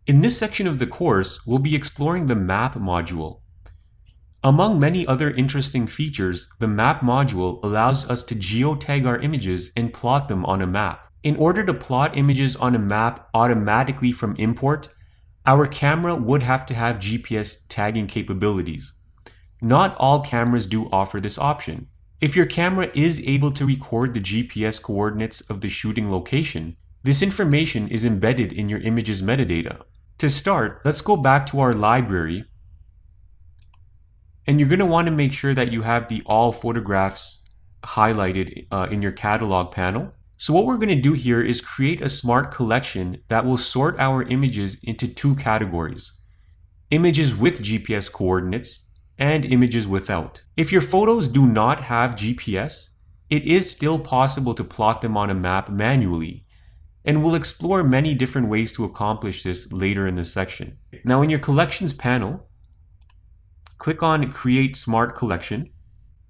In this section of the course, we'll be exploring the Map module. Among many other interesting features, the Map module allows us to geotag our images and plot them on a map. In order to plot images on a map automatically from import, our camera would have to have GPS tagging capabilities. Not all cameras do offer this option. If your camera is able to record the GPS coordinates of the shooting location, this information is embedded in your image's metadata. To start, let's go back to our library, and you're going to want to make sure that you have the All Photographs highlighted in your catalog panel. So what we're going to do here is create a smart collection that will sort our images into two categories: images with GPS coordinates and images without. If your photos do not have GPS, it is still possible to plot them on a map manually, and we'll explore many different ways to accomplish this later in this section. Now in your Collections panel, click on Create Smart Collection,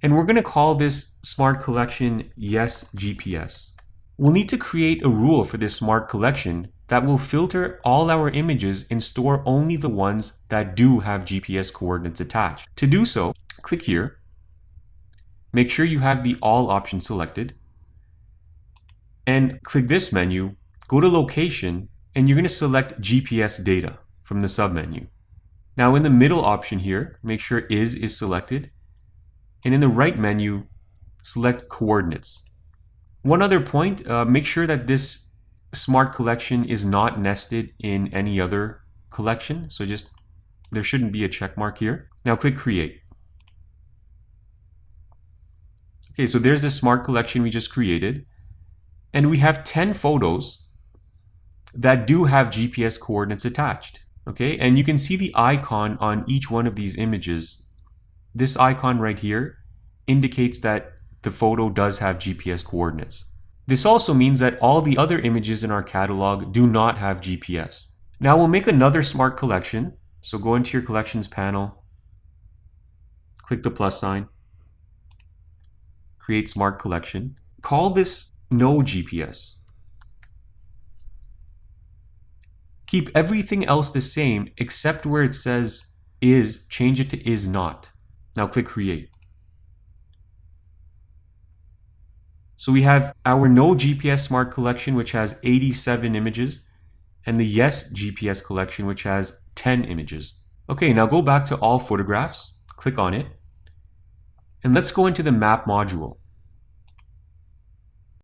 and we're going to call this Smart Collection Yes GPS. We'll need to create a rule for this smart collection that will filter all our images and store only the ones that do have GPS coordinates attached. To do so, click here, make sure you have the All option selected, and click this menu, go to Location, and you're going to select GPS data from the submenu. Now in the middle option here, make sure is selected, and in the right menu, select Coordinates. One other point, make sure that this smart collection is not nested in any other collection. So there shouldn't be a check mark here. Now click Create. Okay, so there's the smart collection we just created. And we have 10 photos that do have GPS coordinates attached. Okay, and you can see the icon on each one of these images. This icon right here indicates that the photo does have GPS coordinates. This also means that all the other images in our catalog do not have GPS. Now we'll make another smart collection. So go into your Collections panel, click the plus sign, create Smart Collection. Call this No GPS. Keep everything else the same except where it says is, change it to is not. Now click Create. So we have our No GPS Smart Collection, which has 87 images, and the Yes GPS collection, which has 10 images. Okay, now go back to All Photographs, click on it, and let's go into the Map module.